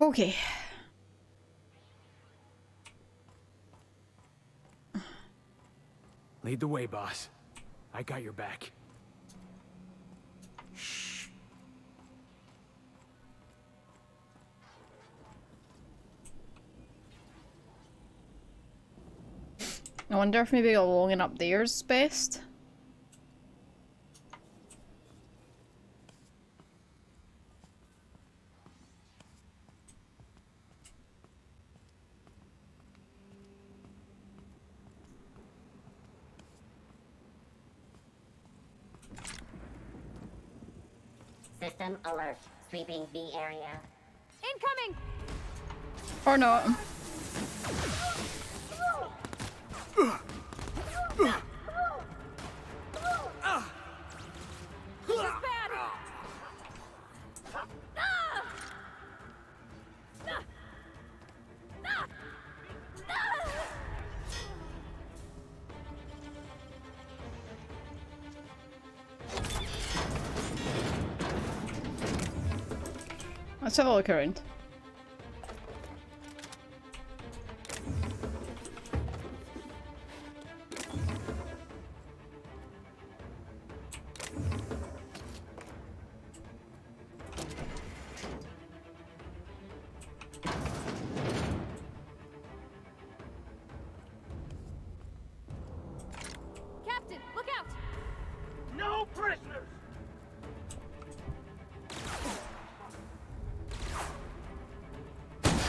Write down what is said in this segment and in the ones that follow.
Okay. Lead the way, boss. I got your back. I wonder if maybe along and up there's best. System alert. Sweeping B area. Incoming! Or not. Let's have a look around. Captain, look out! No prisoners!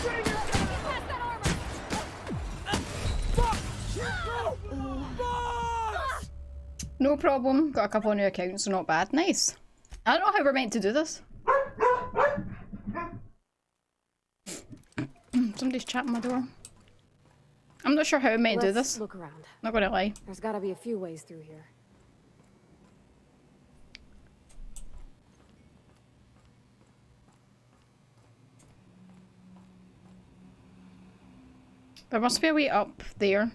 Past that armor! No problem. Got a couple of new accounts, so not bad. Nice. I don't know how we're meant to do this. Somebody's chatting my door. I'm not sure how I'm meant to do this. Look around. Not gonna lie. There's gotta be a few ways through here. There must be a way up there.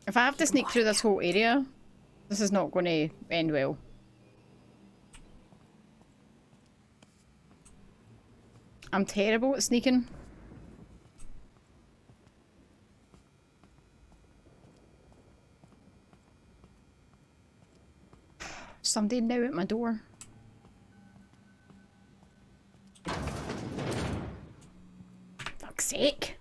If I have to sneak through this whole area, this is not going to end well. I'm terrible at sneaking. Somebody now at my door. Fuck's sake.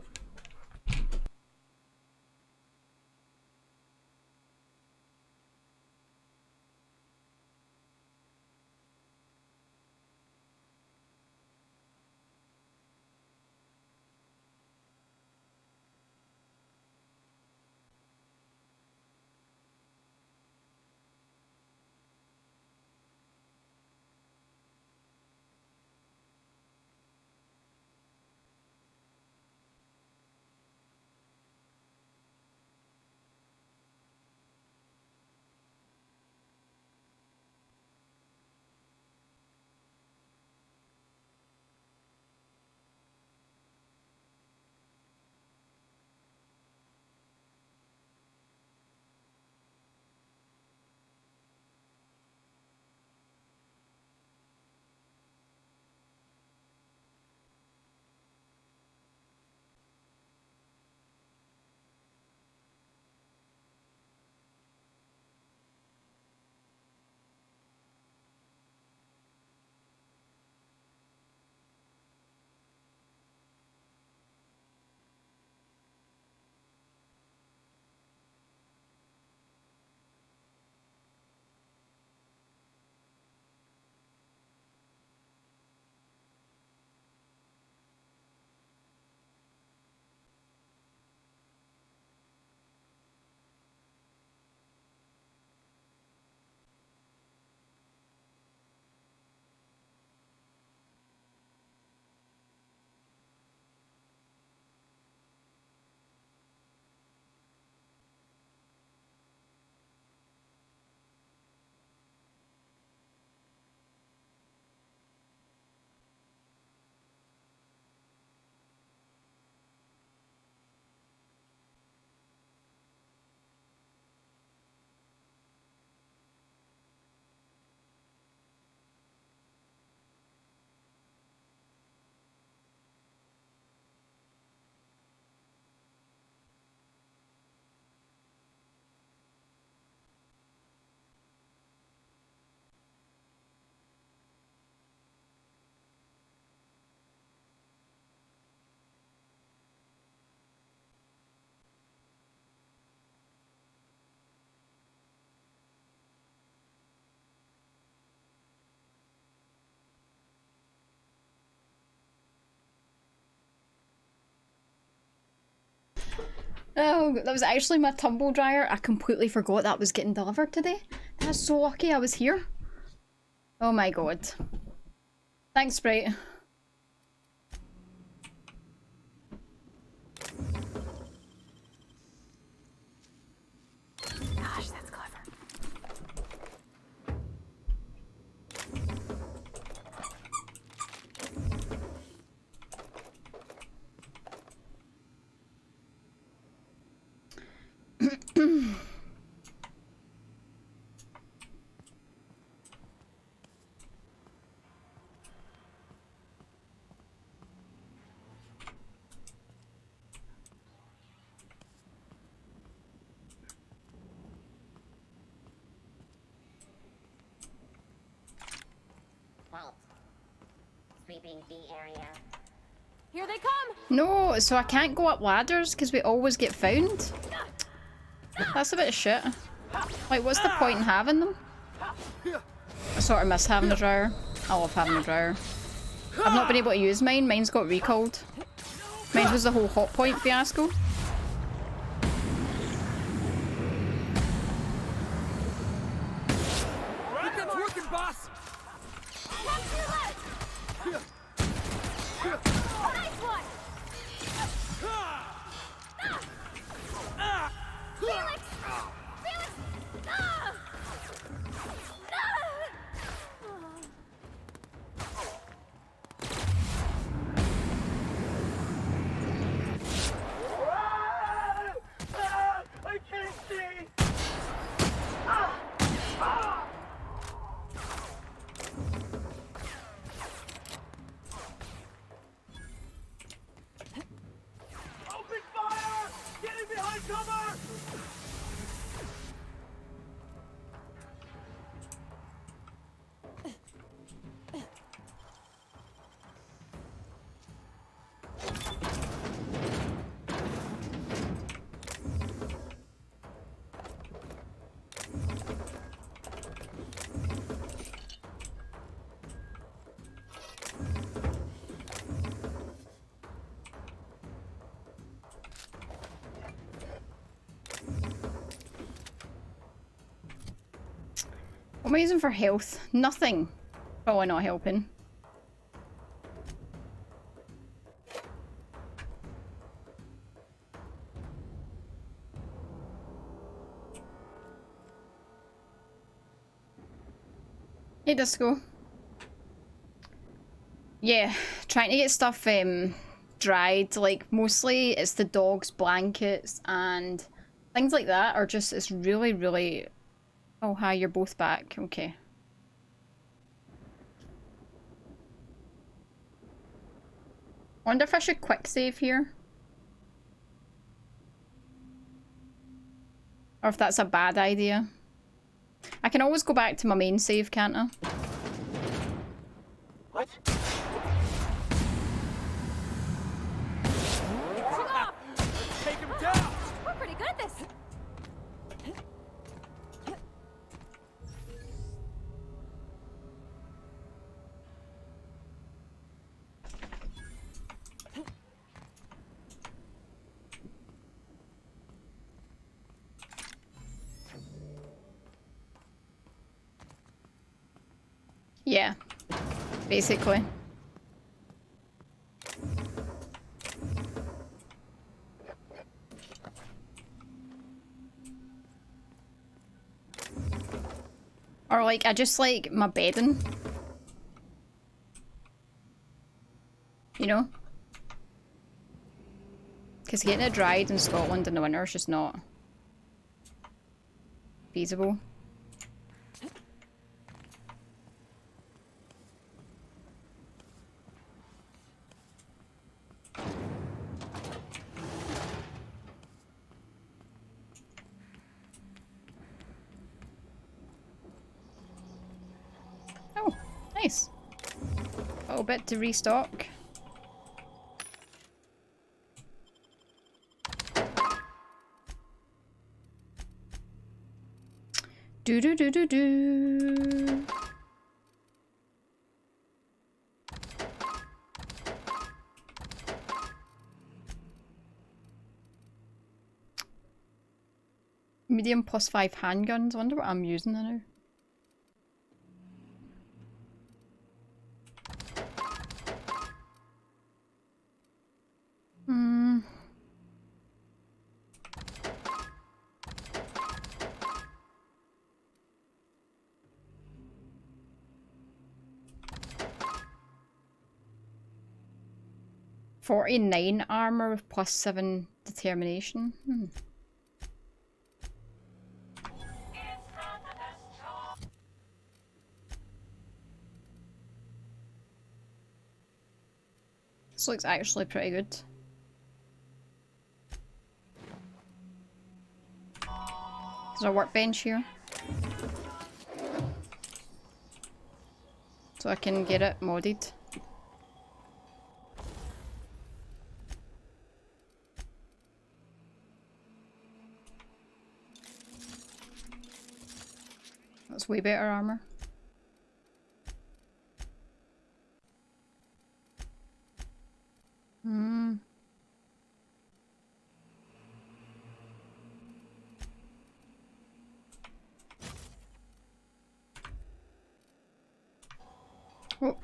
Oh, that was actually my tumble dryer. I completely forgot that was getting delivered today. That's so lucky I was here. Oh my god. Thanks, Sprite. Gosh, that's clever. Vault. Sweeping B area. Here they come! No, so I can't go up ladders because we always get found? That's a bit of shit. Like, what's the point in having them? I sort of miss having a dryer. I love having a dryer. I've not been able to use mine. Mine's got recalled. Mine was the whole hot point fiasco. It's working, boss! Capture your leg! Nice one! Felix! Felix! Ah! I can't see! Open fire! Getting behind cover! What am I using for health? Nothing. Probably not helping. Hey, Disco. Yeah, trying to get stuff dried. Like, mostly it's the dog's blankets and things like that are just, it's really, really... Oh, hi, you're both back. Okay. Wonder if I should quick save here. Or if that's a bad idea. I can always go back to my main save, can't I? What? Take him down! We're pretty good at this! Yeah. Basically. Or like, I just like my bedding. You know? Because getting it dried in Scotland in the winter is just not feasible. Oh, nice. A little bit to restock. Do do do do do. Medium +5 handguns. I wonder what I'm using now. Hmm. +49 armor with +7 determination. This looks actually pretty good. There's a workbench here. So I can get it modded. That's way better armor. Oh.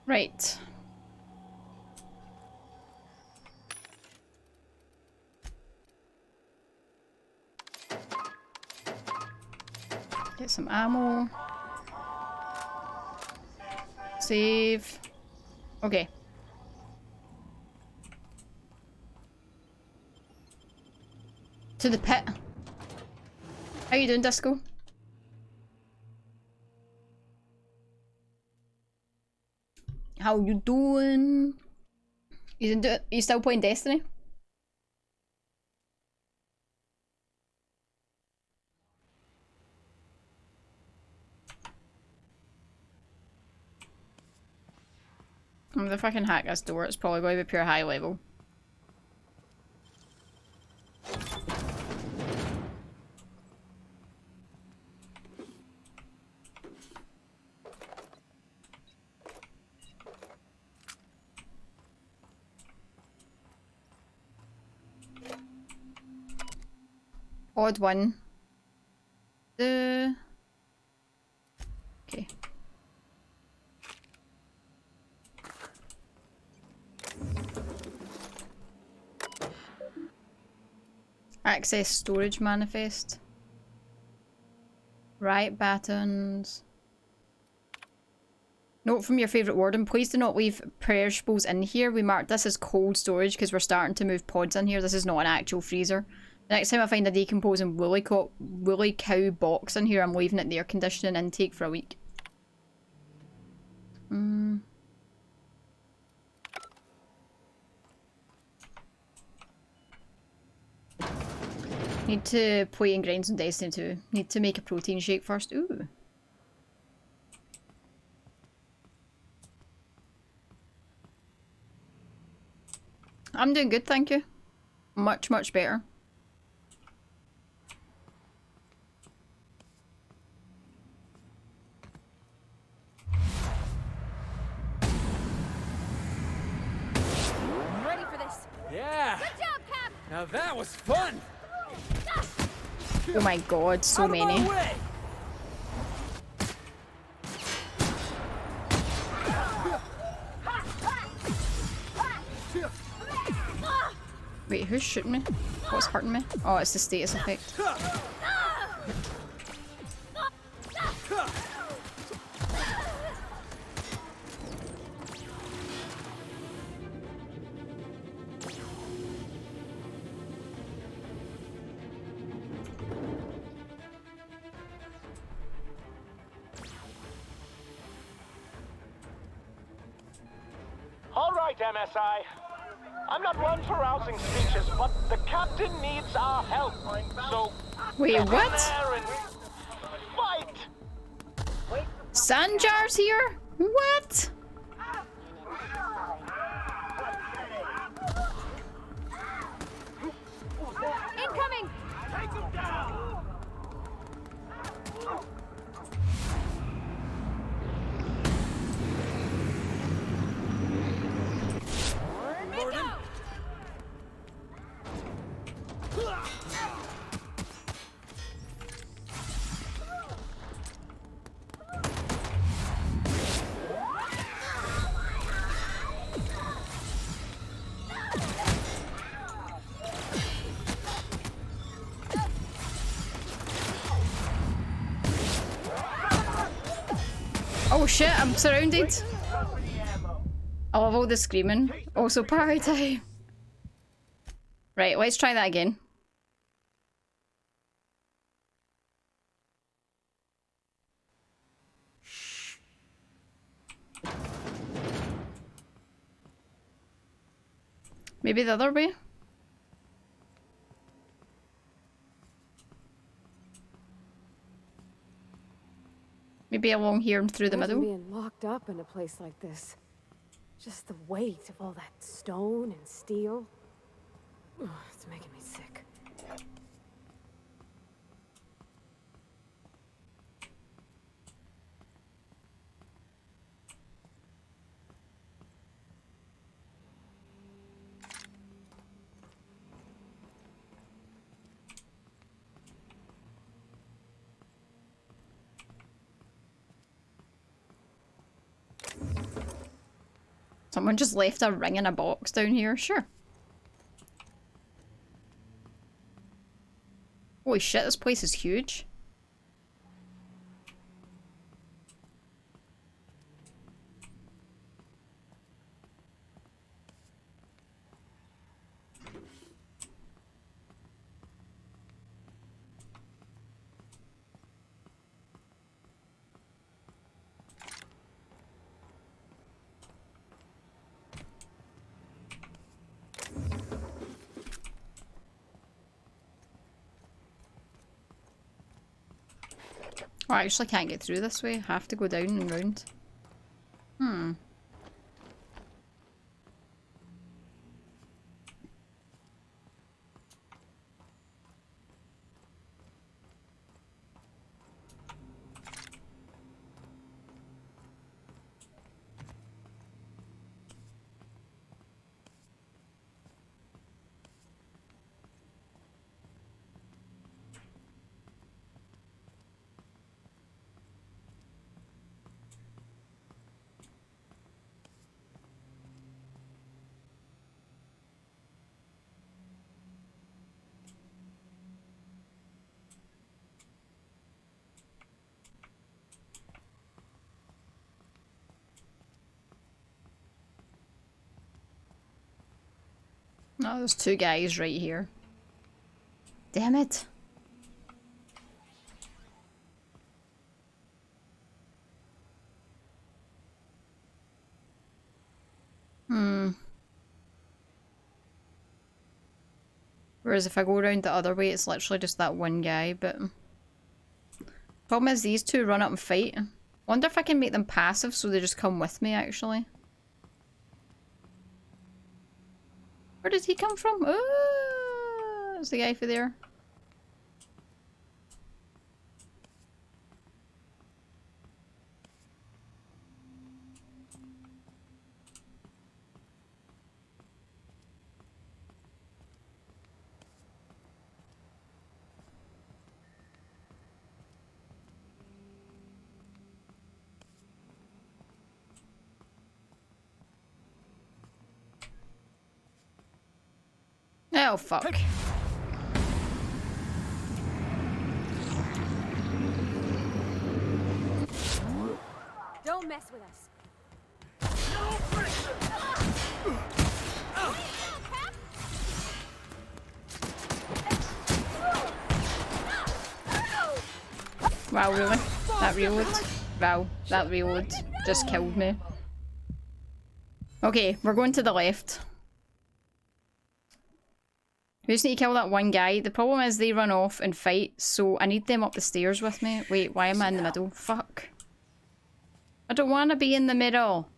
Right. Get some ammo. Save. Okay. To the pit. How you doing, Disco? How you doing? You still playing Destiny? If I can hack this door, it's probably going to be pure high level. Odd one. Okay. Access storage manifest. Riot batons. Note from your favourite warden, please do not leave perishables in here. We marked this as cold storage because we're starting to move pods in here. This is not an actual freezer. The next time I find a decomposing woolly cow box in here, I'm leaving it in the air conditioning intake for a week. Need to play and grind some Destiny 2. Need to make a protein shake first. Ooh. I'm doing good, thank you. Much, much better. Ready for this. Yeah. Good job, Cap. Now that was fun. Oh my god, so Out of many. my way. Wait, who's shooting me? What's hurting me? Oh, it's the status effect. All right, MSI. I'm not one for rousing speeches, but the captain needs our help. So Wait, get in what? there and fight. Sanjar's here? What? Incoming. Take him down. Oh shit, I'm surrounded. I love all the screaming. Also party time. Right, let's try that again. Maybe the other way? Maybe along here and through the Imagine middle? being locked up in a place like this. Just the weight of all that stone and steel. Ugh, it's making me sick. Someone just left a ring in a box down here, sure. Holy shit, this place is huge. Oh, I actually can't get through this way. I have to go down and round. Hmm. Oh, there's two guys right here. Damn it. Hmm. Whereas if I go around the other way, it's literally just that one guy, but... Problem is these two run up and fight. Wonder if I can make them passive so they just come with me, actually. Where did he come from? Oh, there's the guy for there. Oh, fuck. Don't mess with us. Wow, really? That reload? Wow, that reload just killed me. Okay, we're going to the left. We just need to kill that one guy. The problem is they run off and fight, so I need them up the stairs with me. Wait, why am I in the middle? Fuck. I don't want to be in the middle.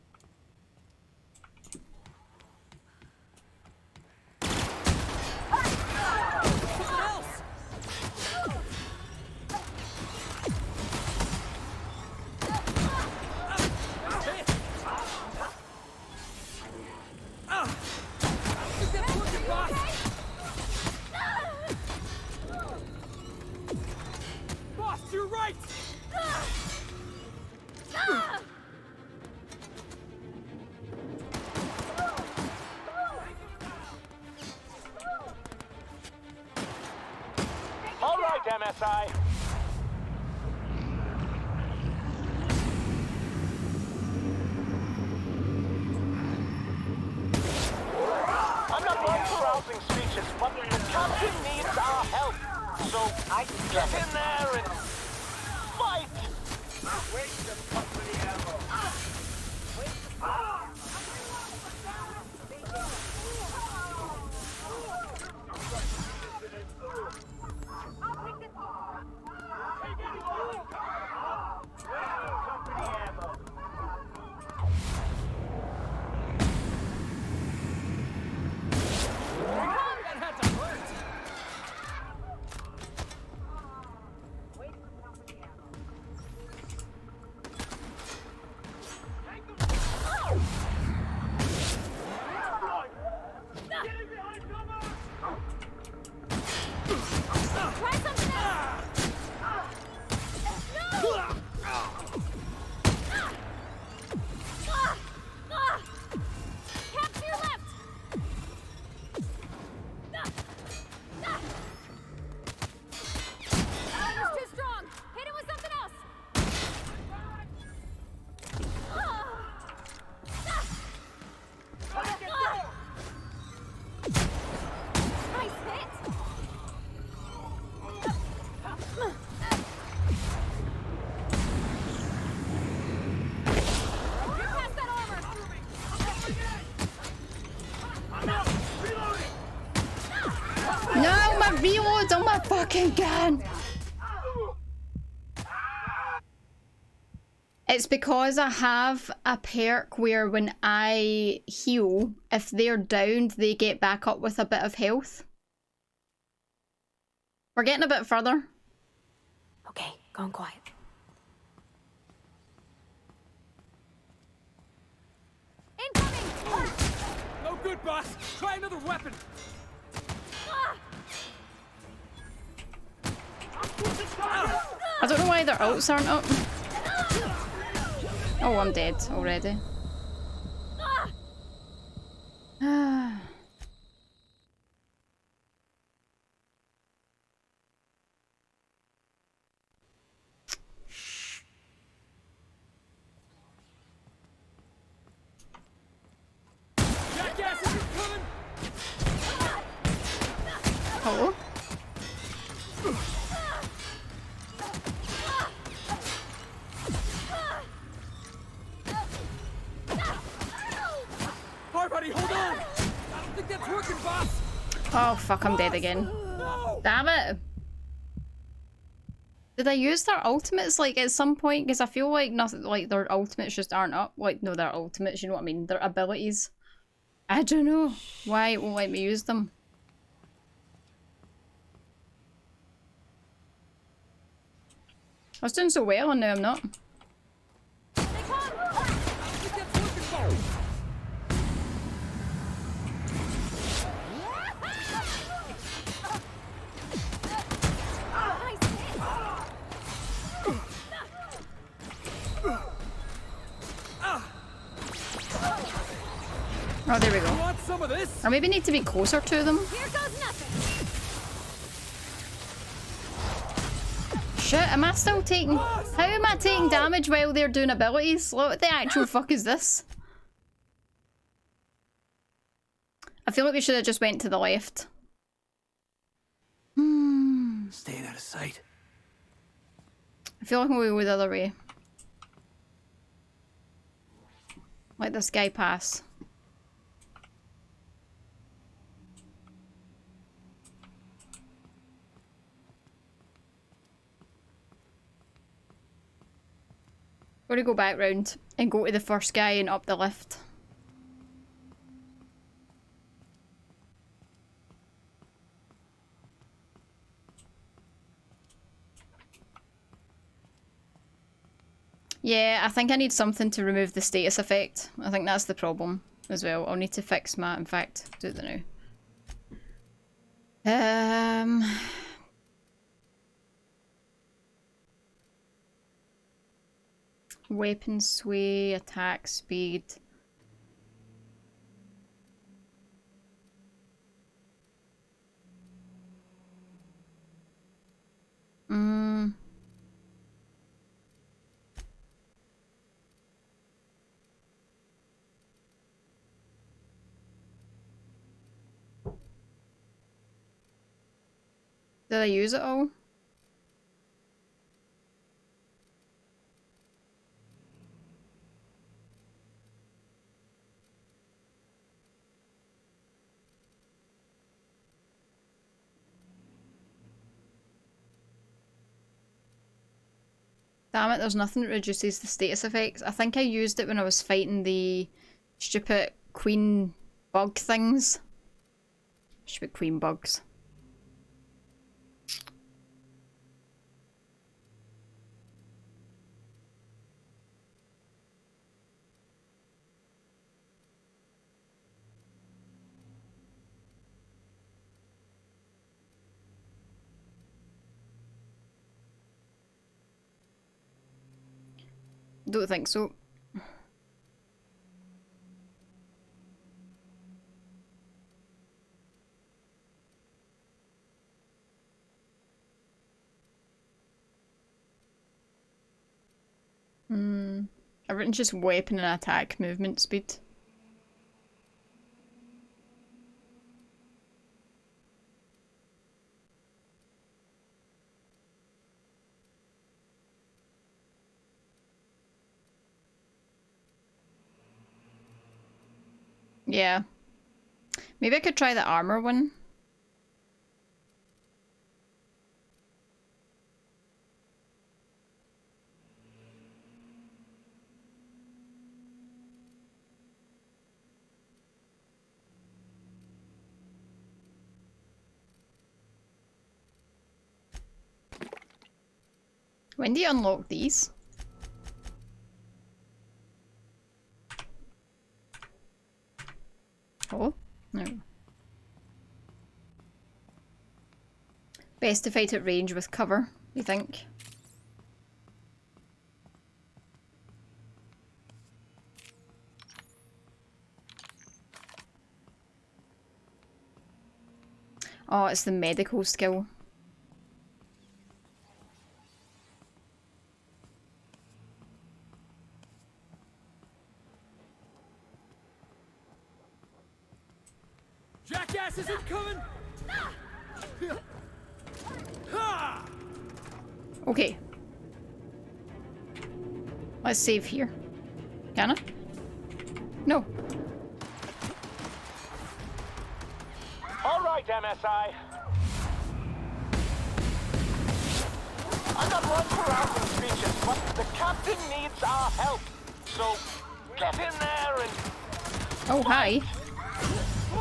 Boss, you're right! All right, MSI. The captain needs our help. So get in there and fight! Try something else. No! Cap to your left. He's too strong. Hit him with something else. Nice hit. Get past that armor. No, my reload's on my fucking gun! It's because I have a perk where when I heal, if they're downed, they get back up with a bit of health. We're getting a bit further. Okay, going quiet. Incoming. No good, boss. Try another weapon. I don't know why their ults aren't up. Oh, I'm dead already. Jackasses are coming. Hello? Hi, buddy, hold on. I don't think that's working, boss. Oh fuck, I'm dead again. No. Damn it. Did I use their ultimates like at some point? Because I feel like nothing, like their ultimates just aren't up. Like, no, their ultimates, you know what I mean? Their abilities. I don't know why it won't let me use them. I was doing so well and now I'm not. I don't think that's working, boss. Nice hit. Oh, there we go. Want some of this? Or maybe need to be closer to them. Here goes nothing. Shit, am I still taking... How am I taking damage while they're doing abilities? What the actual fuck is this? I feel like we should have just went to the left. Staying out of sight. I feel like we'll go the other way. Let this guy pass. We're gonna go back round and go to the first guy and up the lift. Yeah, I think I need something to remove the status effect. I think that's the problem as well. I'll need to fix my, in fact, do it now. Weapon sway, attack speed. Did I use it all? Damn it, there's nothing that reduces the status effects. I think I used it when I was fighting the stupid queen bug things. Stupid queen bugs. Don't think so. Everything's just weapon and attack movement speed. Yeah. Maybe I could try the armor one. When do you unlock these? Oh, no. Best to fight at range with cover, you think? Oh, it's the medical skill. Jackass isn't coming! Okay. Let's save here. Can I? No. Alright, MSI. I'm not one for rousing speeches, but the captain needs our help. So, get in there and... Oh, hi.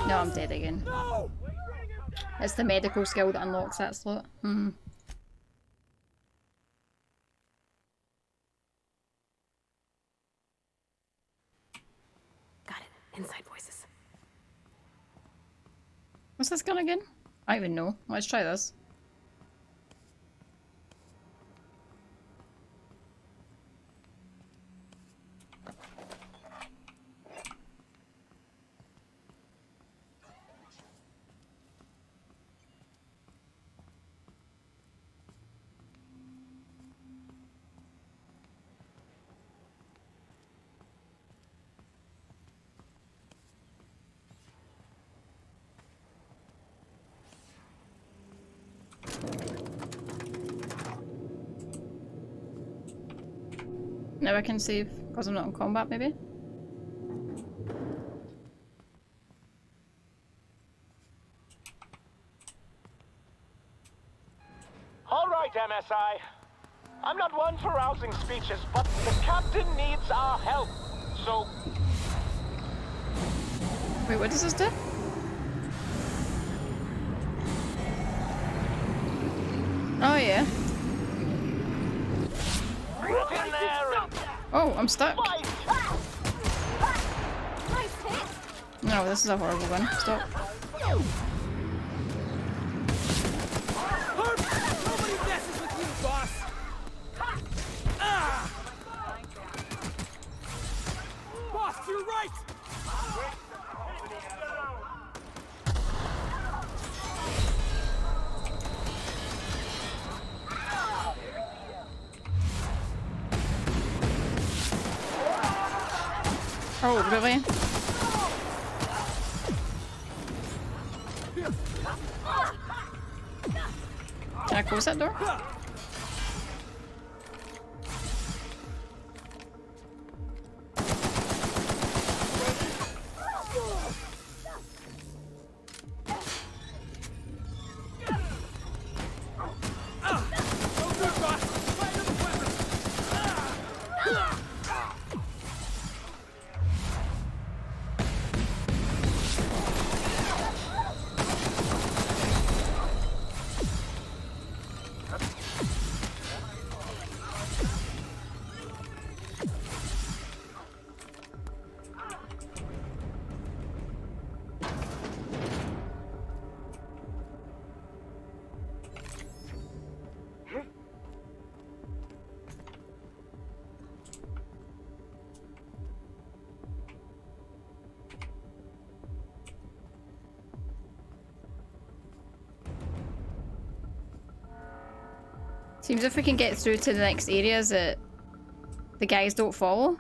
No, I'm dead again. No! It's the medical skill that unlocks that slot. Hmm. Got it. Inside voices. What's this gun again? I don't even know. Let's try this. Now I can save because I'm not in combat, maybe? Alright, MSI. I'm not one for rousing speeches, but the captain needs our help. So... Wait, what does this do? Oh yeah. Get in there and Oh, I'm stuck. fight! Nice hit. No, this is a horrible one. Stop. Nobody messes with you, boss! Ah! Boss, to your right! Oh, really? close that door? Seems if we can get through to the next areas that the guys don't follow.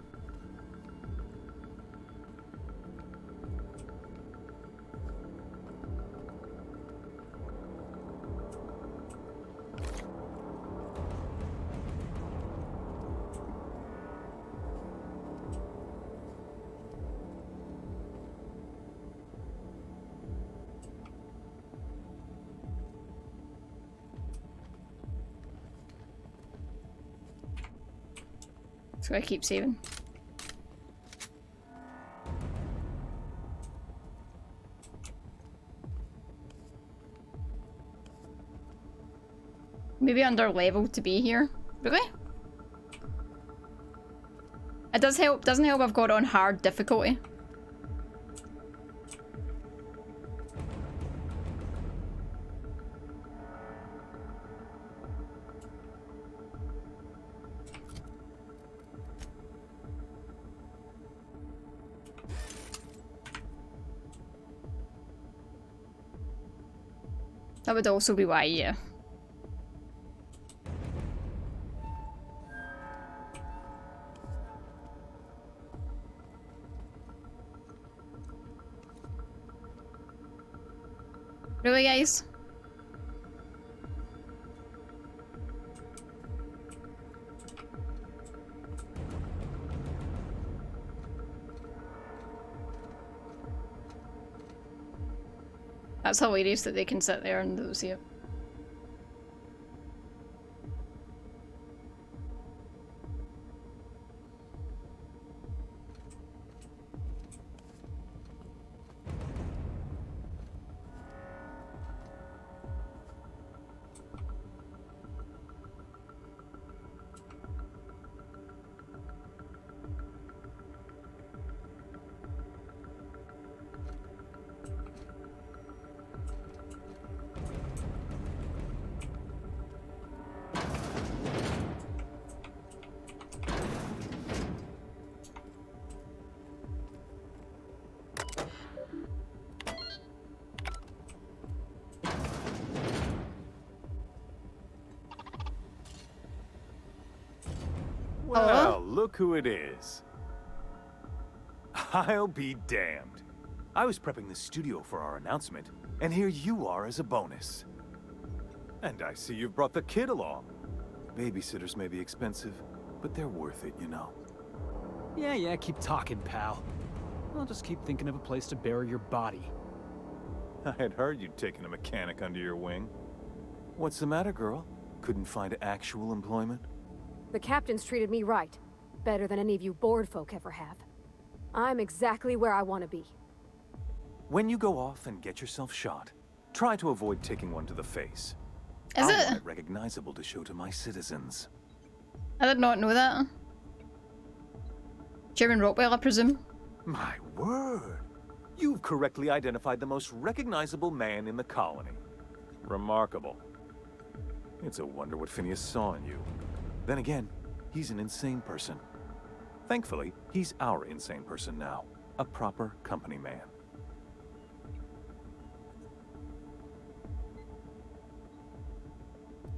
So I keep saving. Maybe under level to be here. Really? It does help. Doesn't help I've got it on hard difficulty. That would also be why, yeah. Really, guys? That's hilarious that they can sit there and don't see it. Well, look who it is. I'll be damned. I was prepping the studio for our announcement, and here you are as a bonus. And I see you've brought the kid along. Babysitters may be expensive, but they're worth it, you know. Yeah, keep talking, pal. I'll just keep thinking of a place to bury your body. I had heard you'd taken a mechanic under your wing. What's the matter, girl? Couldn't find actual employment? The captain's treated me right. Better than any of you bored folk ever have. I'm exactly where I want to be. When you go off and get yourself shot, try to avoid taking one to the face. Is I it? want it recognizable to show to my citizens. I did not know that. German Rockwell, I presume. My word! You've correctly identified the most recognizable man in the colony. Remarkable. It's a wonder what Phineas saw in you. Then again, he's an insane person. Thankfully, he's our insane person now. A proper company man.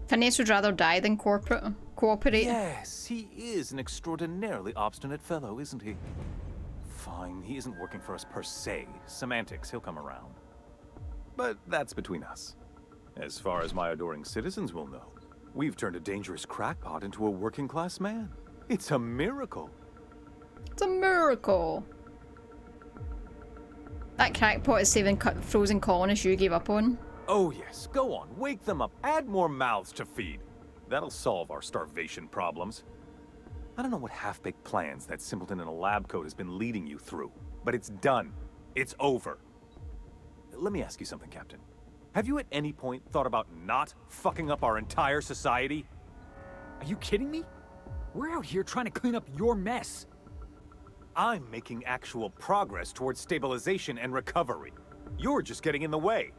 Phineas would rather die than cooperate. Yes, he is an extraordinarily obstinate fellow, isn't he? Fine, he isn't working for us per se. Semantics, he'll come around. But that's between us. As far as my adoring citizens will know, we've turned a dangerous crackpot into a working-class man. It's a miracle. It's a miracle. That crackpot is saving frozen colonists you gave up on. Oh yes, go on, wake them up, add more mouths to feed. That'll solve our starvation problems. I don't know what half-baked plans that simpleton in a lab coat has been leading you through, but it's done. It's over. Let me ask you something, Captain. Have you at any point thought about not fucking up our entire society? Are you kidding me? We're out here trying to clean up your mess. I'm making actual progress towards stabilization and recovery. You're just getting in the way.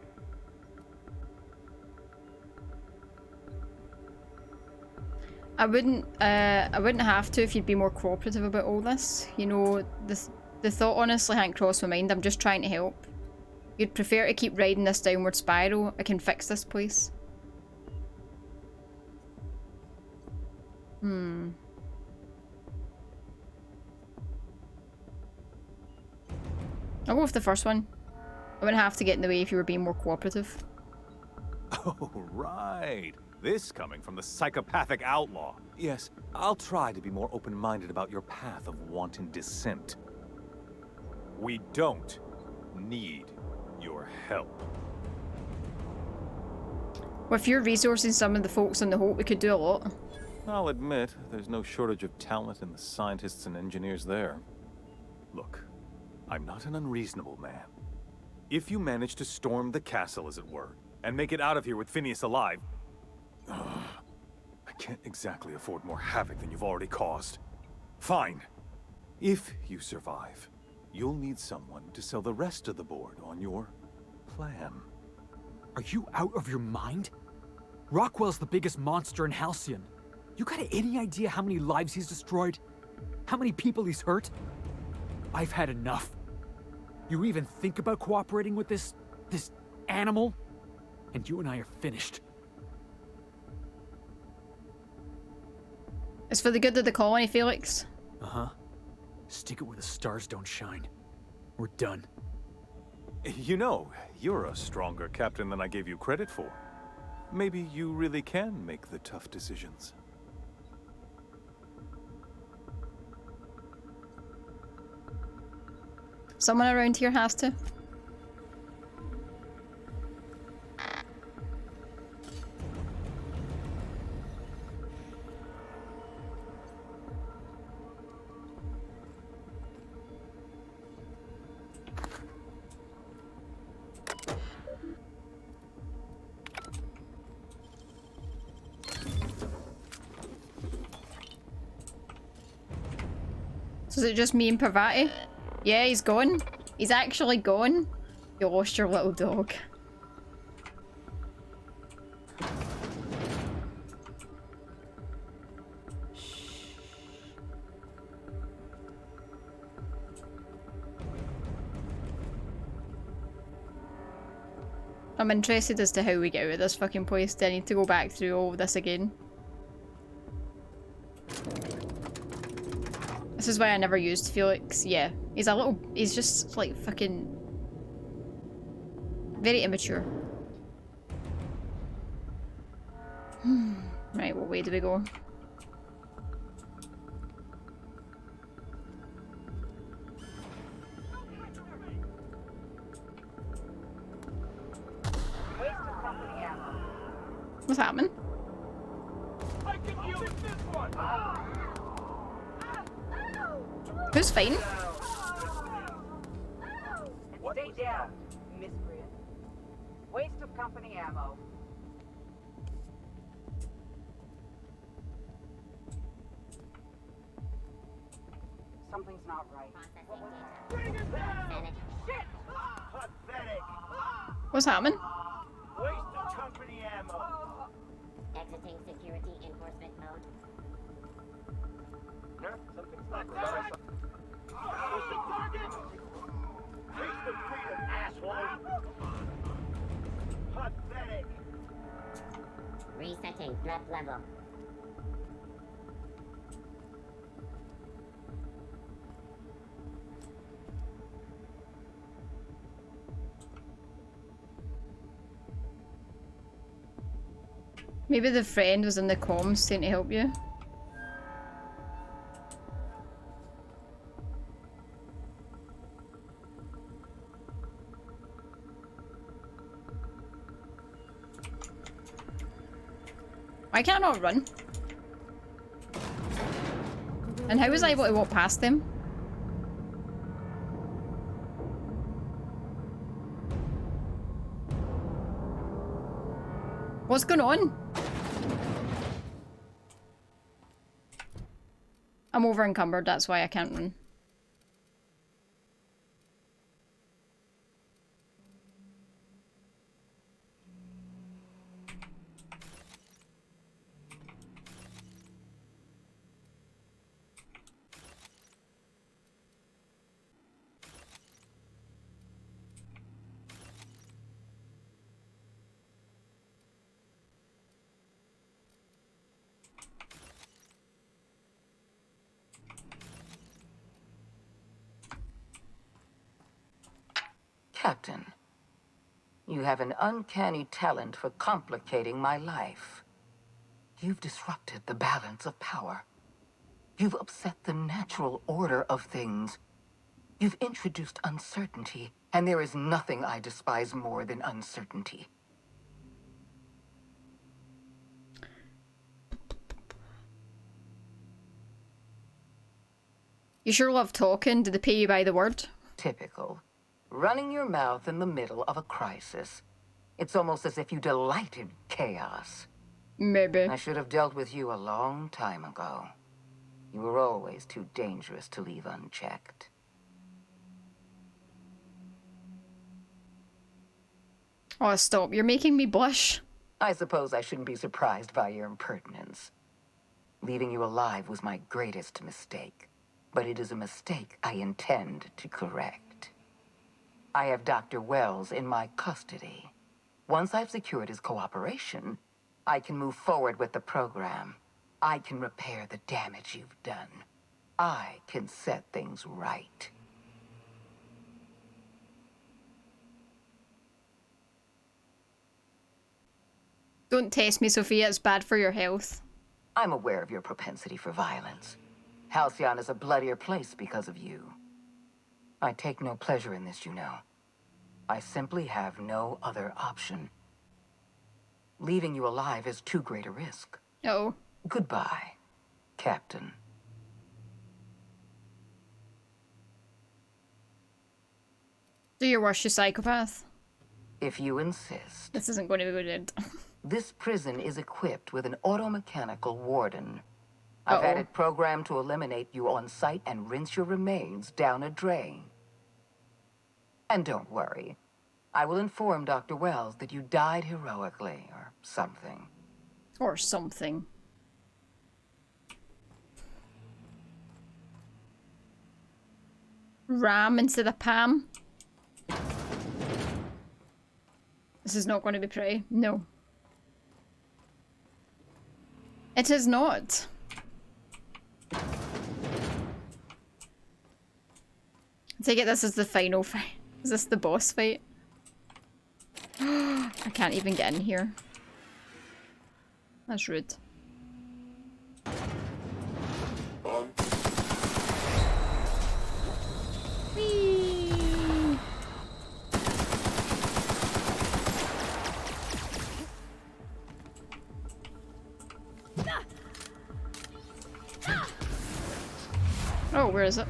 I wouldn't have to if you'd be more cooperative about all this. You know, the thought honestly hadn't crossed my mind. I'm just trying to help. You'd prefer to keep riding this downward spiral. I can fix this place. I'll go with the first one. I wouldn't have to get in the way if you were being more cooperative. Oh, right. This coming from the psychopathic outlaw. Yes, I'll try to be more open-minded about your path of wanton dissent. We don't need your help. With your resources, some of the folks on the Hope, we could do a lot. I'll admit, there's no shortage of talent in the scientists and engineers there. Look, I'm not an unreasonable man. If you manage to storm the castle, as it were, and make it out of here with Phineas alive, I can't exactly afford more havoc than you've already caused. Fine. If you survive, you'll need someone to sell the rest of the board on your plan. Are you out of your mind? Rockwell's the biggest monster in Halcyon. You got any idea how many lives he's destroyed? How many people he's hurt? I've had enough. You even think about cooperating with this animal? And you and I are finished. It's for the good of the colony, Felix. Uh-huh. Stick it where the stars don't shine. We're done. You know, you're a stronger captain than I gave you credit for. Maybe you really can make the tough decisions. Someone around here has to. So is it just me and Parvati? Yeah, he's gone. He's actually gone. You lost your little dog. I'm interested as to how we get out of this fucking place. Do I need to go back through all of this again? This is why I never used Felix. Yeah, he's just like fucking very immature. Right, what way do we go? What's happening? I can use this one. Who's fighting? Stay down, miscreant. Waste of company ammo. Something's not right. Bring it down. Manage. Shit. Pathetic. What's happening? Waste of company ammo. Exiting security enforcement mode. Something's not right. Push the target. Taste of freedom, asshole. Pathetic. Resetting threat level. Maybe the friend was in the comms saying to help you. Why can't I not run? And how was I able to walk past them? What's going on? I'm over encumbered, that's why I can't run. Captain, you have an uncanny talent for complicating my life. You've disrupted the balance of power. You've upset the natural order of things. You've introduced uncertainty, and there is nothing I despise more than uncertainty. You sure love talking. Did they pay you by the word? Typical. Running your mouth in the middle of a crisis. It's almost as if you delight in chaos. Maybe. I should have dealt with you a long time ago. You were always too dangerous to leave unchecked. Oh, stop. You're making me blush. I suppose I shouldn't be surprised by your impertinence. Leaving you alive was my greatest mistake. But it is a mistake I intend to correct. I have Dr. Wells in my custody. Once I've secured his cooperation, I can move forward with the program. I can repair the damage you've done. I can set things right. Don't test me, Sophia. It's bad for your health. I'm aware of your propensity for violence. Halcyon is a bloodier place because of you. I take no pleasure in this, you know. I simply have no other option. Leaving you alive is too great a risk. Uh-oh. Goodbye, Captain. Do your worst, you psychopath. If you insist. This isn't going to be good. This prison is equipped with an automechanical warden. I've had it programmed to eliminate you on sight and rinse your remains down a drain. And don't worry. I will inform Dr. Wells that you died heroically, or something. Or something. Ram instead of Pam. This is not going to be pretty. No. It is not. I take it this is the final fight. Is this the boss fight? I can't even get in here. That's rude. Whee! Oh, where is it?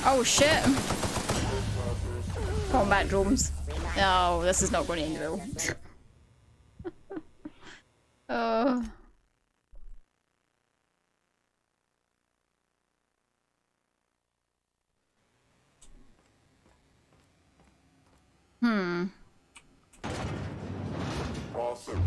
Oh shit! Combat drones. No, this is not going to end well. Awesome.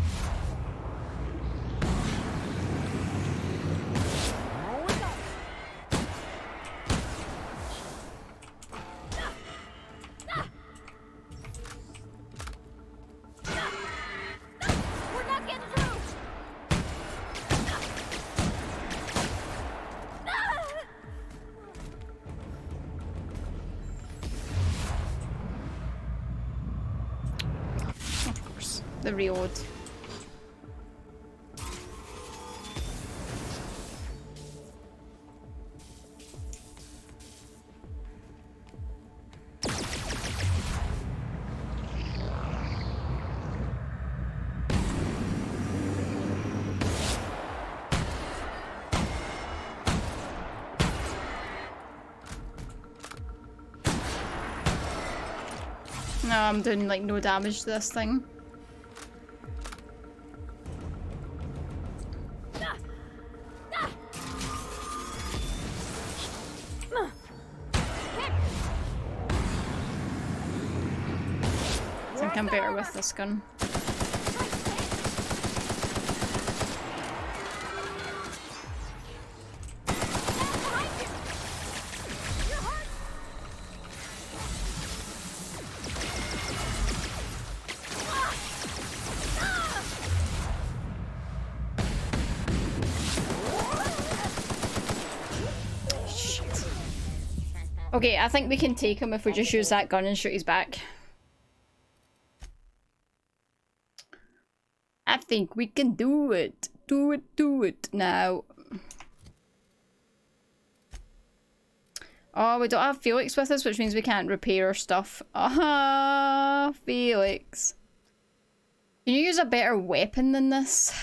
the reload. No, I'm doing like no damage to this thing. I think I'm better with this gun. Okay, I think we can take him if we just use that gun and shoot his back. I think we can do it. Do it now. Oh, we don't have Felix with us, which means we can't repair our stuff. Ah, Felix. Can you use a better weapon than this?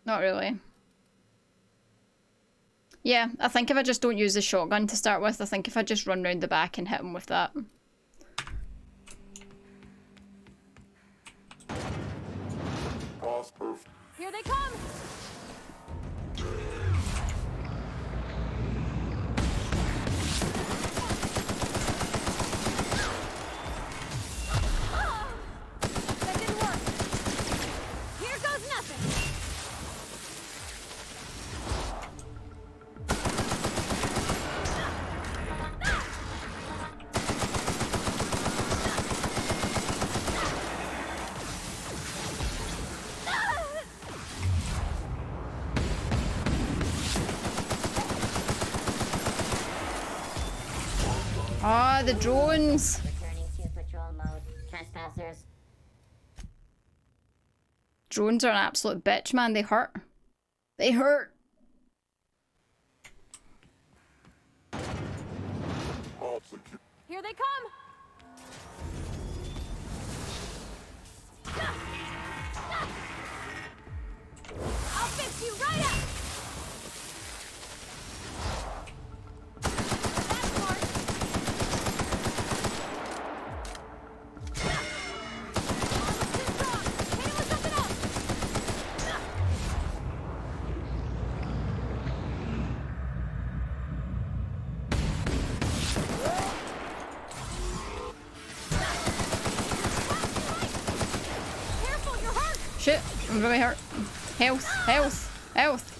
Not really. Yeah, I think if I just don't use the shotgun to start with, I think if I just run round the back and hit him with that. Here they come! That didn't work. Here goes nothing. Ah, the drones! Returning to patrol mode. Trespassers. Drones are an absolute bitch, man. They hurt. They hurt. Here they come! I'll fix you right up! That's smart. Too strong. Hit him with something else. Careful, you're hurt. Shit, I'm really hurt. Health, health, health.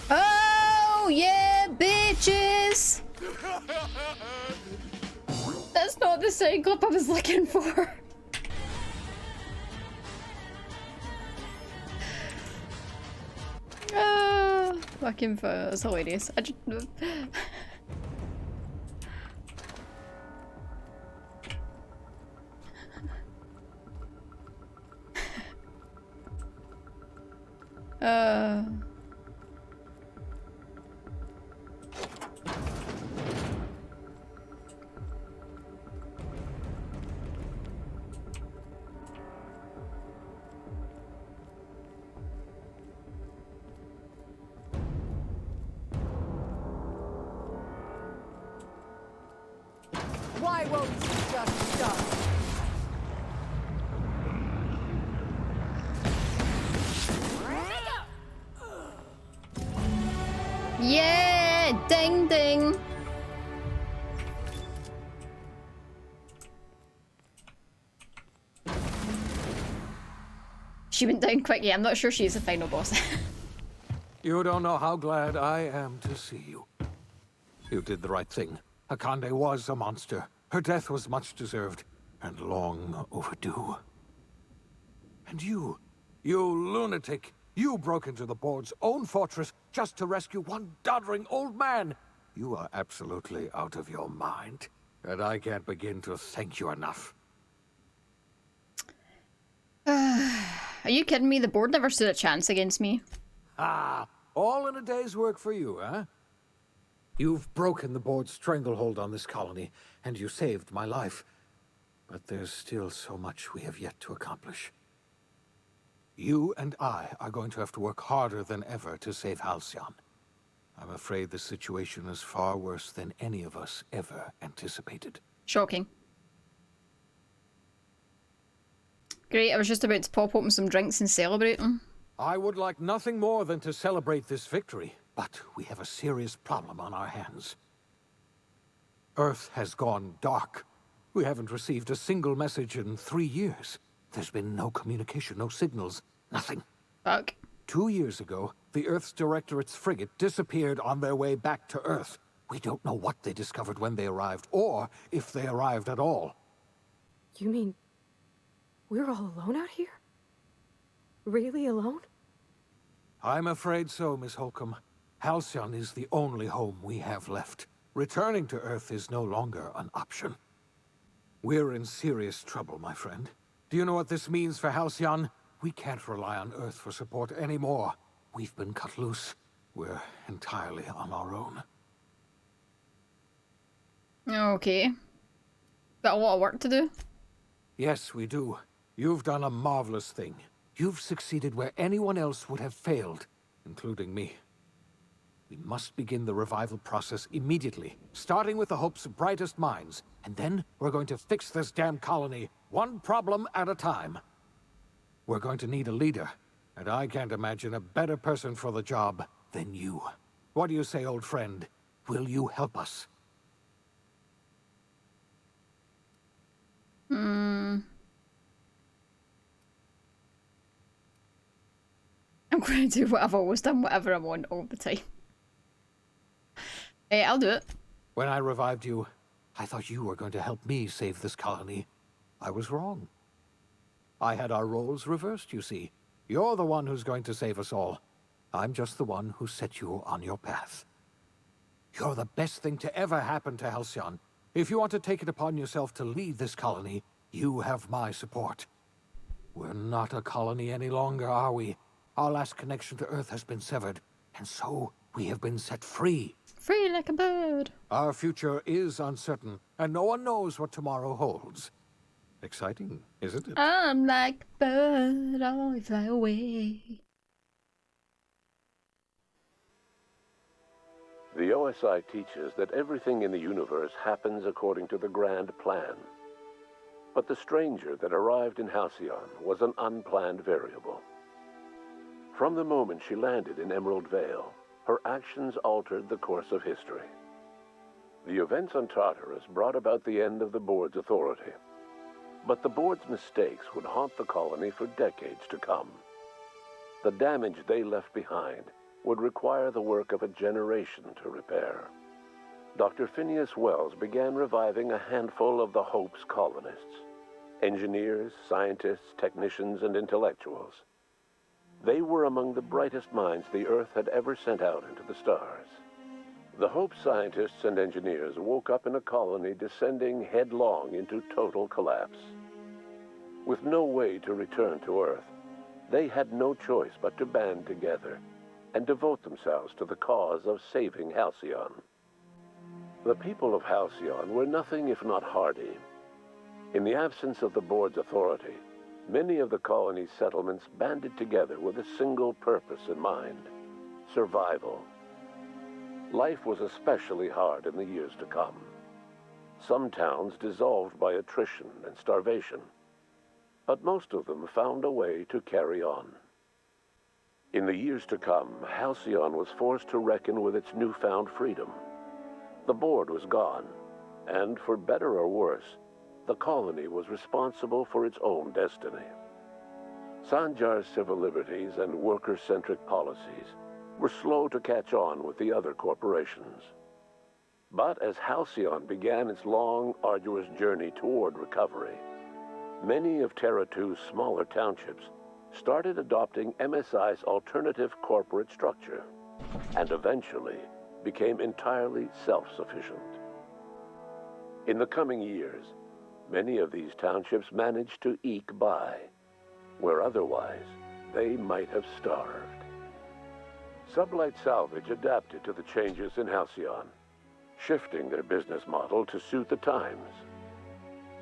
Oh yeah, bitches! That's not the sound clip I was looking for. Fucking fun. That's hilarious. I just... Why won't you just stop? Yeah! Ding ding! She went down quick. Yeah, I'm not sure she's the final boss. You don't know how glad I am to see you. You did the right thing. Akande was a monster. Her death was much deserved, and long overdue. And you lunatic, you broke into the board's own fortress just to rescue one doddering old man. You are absolutely out of your mind, and I can't begin to thank you enough. Are you kidding me? The board never stood a chance against me. Ah, all in a day's work for you, huh? You've broken the board's stranglehold on this colony, and you saved my life. But there's still so much we have yet to accomplish. You and I are going to have to work harder than ever to save Halcyon. I'm afraid the situation is far worse than any of us ever anticipated. Shocking. Great, I was just about to pop open some drinks and celebrate them. I would like nothing more than to celebrate this victory, but we have a serious problem on our hands. Earth has gone dark. We haven't received a single message in 3 years. There's been no communication, no signals, nothing. Fuck. 2 years ago, the Earth's Directorate's frigate disappeared on their way back to Earth. We don't know what they discovered when they arrived, or if they arrived at all. You mean we're all alone out here? Really alone? I'm afraid so, Miss Holcomb. Halcyon is the only home we have left. Returning to Earth is no longer an option. We're in serious trouble, my friend. Do you know what this means for Halcyon? We can't rely on Earth for support anymore. We've been cut loose. We're entirely on our own. Okay. Got a lot of work to do. Yes, we do. You've done a marvelous thing. You've succeeded where anyone else would have failed, including me. We must begin the revival process immediately, starting with the Hope's brightest minds, and then we're going to fix this damn colony, one problem at a time. We're going to need a leader, and I can't imagine a better person for the job than you. What do you say, old friend? Will you help us? I'm going to do what I've always done, whatever I want all the time. Hey, I'll do it. When I revived you, I thought you were going to help me save this colony. I was wrong. I had our roles reversed, you see. You're the one who's going to save us all. I'm just the one who set you on your path. You're the best thing to ever happen to Halcyon. If you want to take it upon yourself to lead this colony, you have my support. We're not a colony any longer, are we? Our last connection to Earth has been severed, and so we have been set free. Free like a bird. Our future is uncertain, and no one knows what tomorrow holds. Exciting, isn't it? I'm like a bird, I fly away. The OSI teaches that everything in the universe happens according to the grand plan. But the stranger that arrived in Halcyon was an unplanned variable. From the moment she landed in Emerald Vale, her actions altered the course of history. The events on Tartarus brought about the end of the board's authority. But the board's mistakes would haunt the colony for decades to come. The damage they left behind would require the work of a generation to repair. Dr. Phineas Wells began reviving a handful of the Hope's colonists. Engineers, scientists, technicians, and intellectuals. They were among the brightest minds the Earth had ever sent out into the stars. The Hope scientists and engineers woke up in a colony descending headlong into total collapse. With no way to return to Earth, they had no choice but to band together and devote themselves to the cause of saving Halcyon. The people of Halcyon were nothing if not hardy. In the absence of the board's authority, many of the colony's settlements banded together with a single purpose in mind: survival. Life was especially hard in the years to come. Some towns dissolved by attrition and starvation, but most of them found a way to carry on. In the years to come, Halcyon was forced to reckon with its newfound freedom. The board was gone, and for better or worse, the colony was responsible for its own destiny. Sanjar's civil liberties and worker-centric policies were slow to catch on with the other corporations. But as Halcyon began its long, arduous journey toward recovery, many of Terra 2's smaller townships started adopting MSI's alternative corporate structure, and eventually became entirely self-sufficient. In the coming years, many of these townships managed to eke by, where otherwise they might have starved. Sublight Salvage adapted to the changes in Halcyon, shifting their business model to suit the times.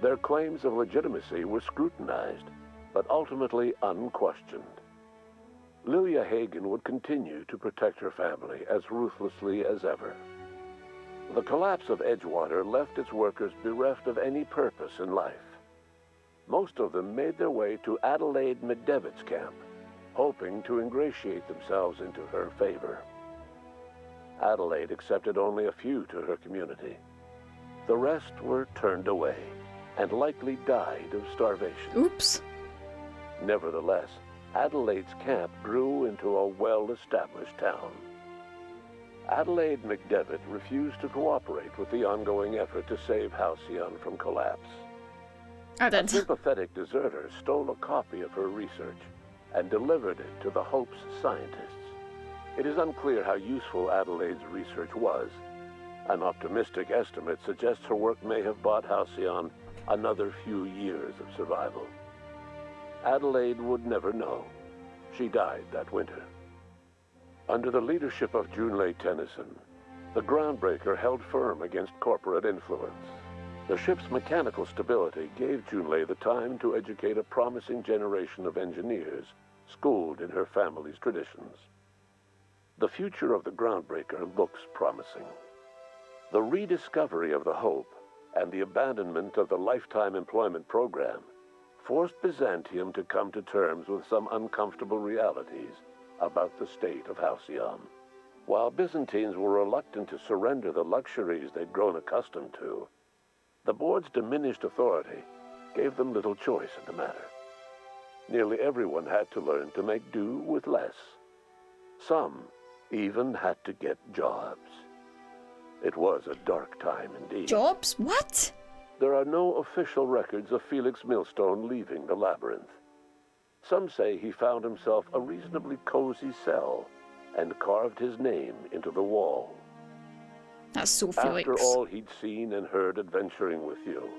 Their claims of legitimacy were scrutinized, but ultimately unquestioned. Lilia Hagen would continue to protect her family as ruthlessly as ever. The collapse of Edgewater left its workers bereft of any purpose in life. Most of them made their way to Adelaide McDevitt's camp, hoping to ingratiate themselves into her favor. Adelaide accepted only a few to her community. The rest were turned away and likely died of starvation. Oops. Nevertheless, Adelaide's camp grew into a well-established town. Adelaide McDevitt refused to cooperate with the ongoing effort to save Halcyon from collapse. A sympathetic deserter stole a copy of her research and delivered it to the Hope's scientists. It is unclear how useful Adelaide's research was. An optimistic estimate suggests her work may have bought Halcyon another few years of survival. Adelaide would never know. She died that winter. Under the leadership of Junlei Tennyson, the Groundbreaker held firm against corporate influence. The ship's mechanical stability gave Junlei the time to educate a promising generation of engineers schooled in her family's traditions. The future of the Groundbreaker looks promising. The rediscovery of the Hope and the abandonment of the lifetime employment program forced Byzantium to come to terms with some uncomfortable realities about the state of Halcyon. While Byzantines were reluctant to surrender the luxuries they'd grown accustomed to, the board's diminished authority gave them little choice in the matter. Nearly everyone had to learn to make do with less. Some even had to get jobs. It was a dark time indeed. Jobs? What? There are no official records of Felix Millstone leaving the labyrinth. Some say he found himself a reasonably cozy cell and carved his name into the wall. That's so Felix. After all he'd seen and heard adventuring with you,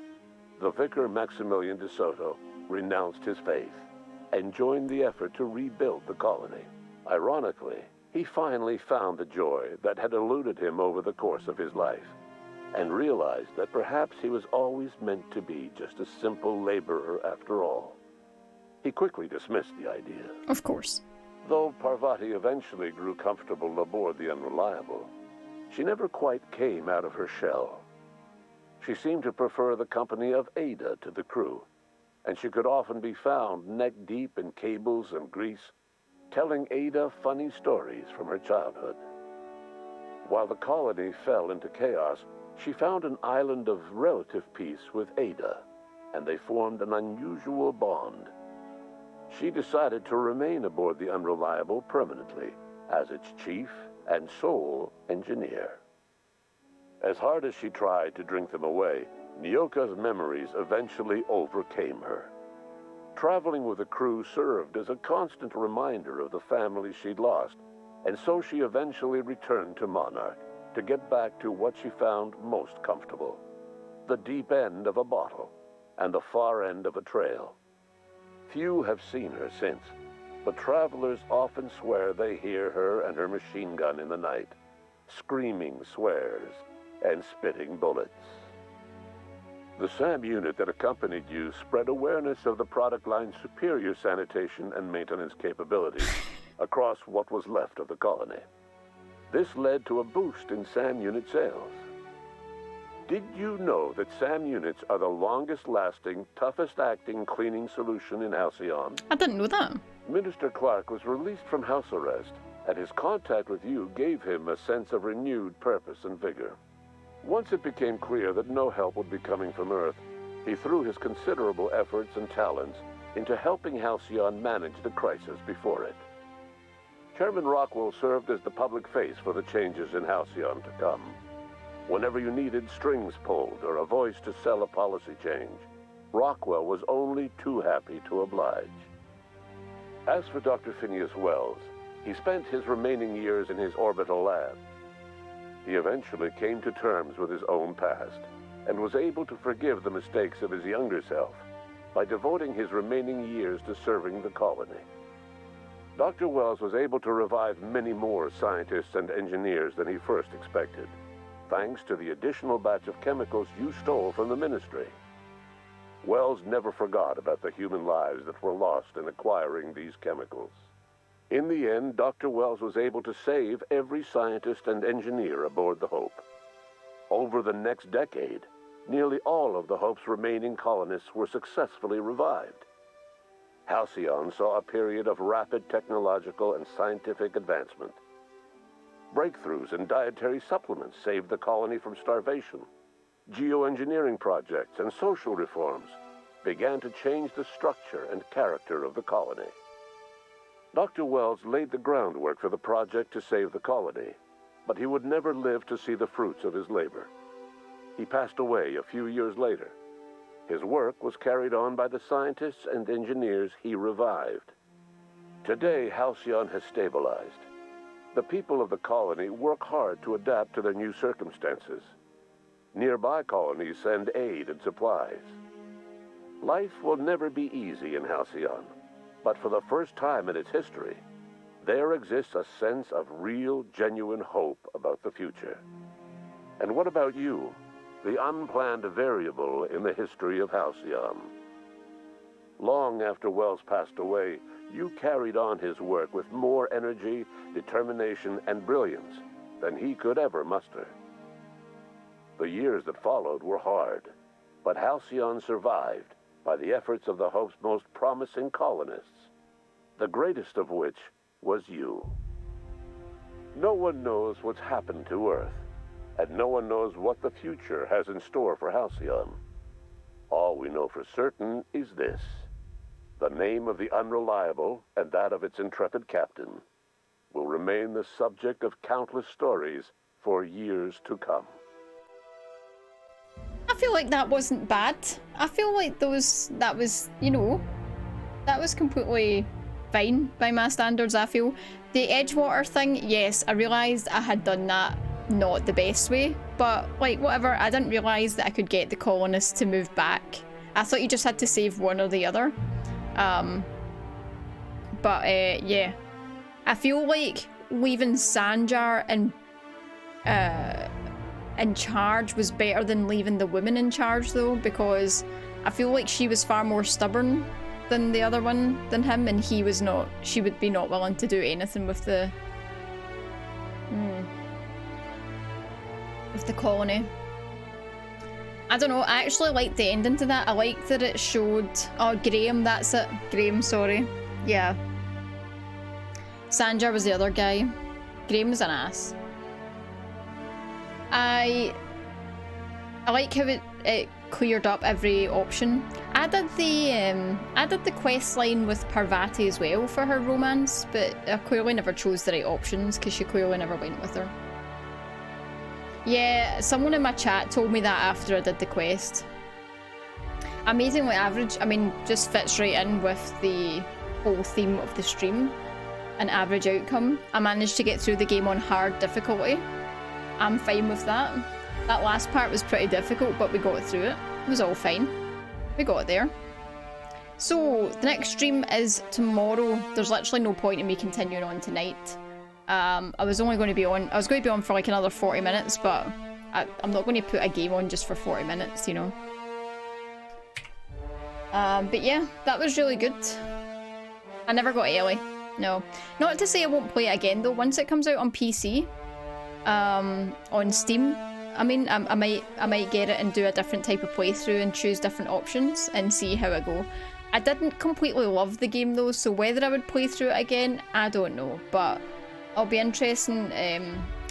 the vicar Maximilian de Soto renounced his faith and joined the effort to rebuild the colony. Ironically, he finally found the joy that had eluded him over the course of his life, and realized that perhaps he was always meant to be just a simple laborer after all. He quickly dismissed the idea. Of course. Though Parvati eventually grew comfortable aboard the Unreliable, she never quite came out of her shell. She seemed to prefer the company of Ada to the crew, and she could often be found neck-deep in cables and grease, telling Ada funny stories from her childhood. While the colony fell into chaos, she found an island of relative peace with Ada, and they formed an unusual bond. She decided to remain aboard the Unreliable permanently as its chief and sole engineer. As hard as she tried to drink them away, Nyoka's memories eventually overcame her. Traveling with the crew served as a constant reminder of the family she'd lost, and so she eventually returned to Monarch to get back to what she found most comfortable: the deep end of a bottle and the far end of a trail. Few have seen her since, but travelers often swear they hear her and her machine gun in the night, screaming swears and spitting bullets. The SAM unit that accompanied you spread awareness of the product line's superior sanitation and maintenance capabilities across what was left of the colony. This led to a boost in SAM unit sales. Did you know that SAM units are the longest-lasting, toughest-acting cleaning solution in Halcyon? I didn't know that. Minister Clark was released from house arrest, and his contact with you gave him a sense of renewed purpose and vigor. Once it became clear that no help would be coming from Earth, he threw his considerable efforts and talents into helping Halcyon manage the crisis before it. Chairman Rockwell served as the public face for the changes in Halcyon to come. Whenever you needed strings pulled or a voice to sell a policy change, Rockwell was only too happy to oblige. As for Dr. Phineas Wells, he spent his remaining years in his orbital lab. He eventually came to terms with his own past and was able to forgive the mistakes of his younger self by devoting his remaining years to serving the colony. Dr. Wells was able to revive many more scientists and engineers than he first expected, thanks to the additional batch of chemicals you stole from the Ministry. Wells never forgot about the human lives that were lost in acquiring these chemicals. In the end, Dr. Wells was able to save every scientist and engineer aboard the Hope. Over the next decade, nearly all of the Hope's remaining colonists were successfully revived. Halcyon saw a period of rapid technological and scientific advancement. Breakthroughs in dietary supplements saved the colony from starvation. Geoengineering projects and social reforms began to change the structure and character of the colony. Dr. Wells laid the groundwork for the project to save the colony, but he would never live to see the fruits of his labor. He passed away a few years later. His work was carried on by the scientists and engineers he revived. Today, Halcyon has stabilized. The people of the colony work hard to adapt to their new circumstances. Nearby colonies send aid and supplies. Life will never be easy in Halcyon, but for the first time in its history, there exists a sense of real, genuine hope about the future. And what about you, the unplanned variable in the history of Halcyon? Long after Wells passed away, you carried on his work with more energy, determination, and brilliance than he could ever muster. The years that followed were hard, but Halcyon survived by the efforts of the Hope's most promising colonists, the greatest of which was you. No one knows what's happened to Earth, and no one knows what the future has in store for Halcyon. All we know for certain is this: the name of the Unreliable and that of its intrepid captain will remain the subject of countless stories for years to come. I feel like that wasn't bad. I feel like that was, you know, that was completely fine by my standards, I feel. The Edgewater thing, yes, I realised I had done that not the best way, but like whatever, I didn't realise that I could get the colonists to move back. I thought you just had to save one or the other. Yeah. I feel like leaving Sanjar in charge was better than leaving the woman in charge though, because I feel like she was far more stubborn than the other one, than him, and he was not, she would be not willing to do anything with the with the colony. I don't know, I actually liked the ending to that. I liked that it showed, oh, Graham, that's it. Graham, sorry. Yeah. Sanjar was the other guy. Graham was an ass. I like how it cleared up every option. I did the quest line with Parvati as well for her romance, but I clearly never chose the right options because she clearly never went with her. Yeah, someone in my chat told me that after I did the quest. Amazingly average, I mean, just fits right in with the whole theme of the stream. An average outcome. I managed to get through the game on hard difficulty. I'm fine with that. That last part was pretty difficult, but we got through it. It was all fine. We got there. So, the next stream is tomorrow. There's literally no point in me continuing on tonight. I was going to be on for like another 40 minutes, but I'm not going to put a game on just for 40 minutes, you know. But yeah, that was really good. I never got Ellie. No. Not to say I won't play it again though. Once it comes out on PC, on Steam, I mean, I might get it and do a different type of playthrough and choose different options and see how I go. I didn't completely love the game though, so whether I would play through it again, I don't know. But I'll be interested.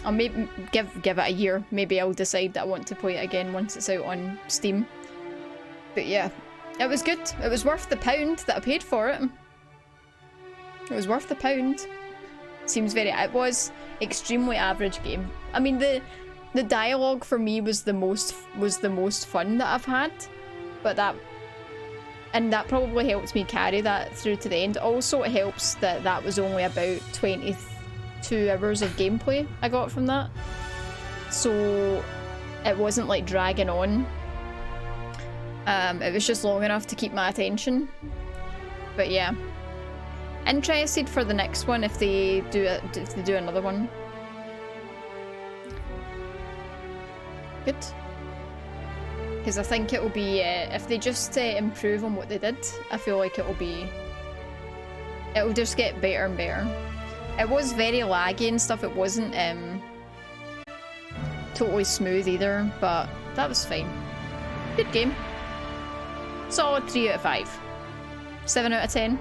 I'll maybe give it a year. Maybe I'll decide that I want to play it again once it's out on Steam. But yeah, It was good. It was worth the pound that I paid for it. It was worth the pound. Seems very... It was extremely average game. I mean, the dialogue for me was the most fun that I've had, but that probably helped me carry that through to the end. Also, it helps that was only about 22 hours of gameplay I got from that, so it wasn't like dragging on. It was just long enough to keep my attention. But yeah, interested for the next one if they do another one. Good. Because I think it will be, if they just improve on what they did, I feel like it will just get better and better. It was very laggy and stuff, it wasn't totally smooth either, but that was fine. Good game. Solid 3 out of 5. 7 out of 10.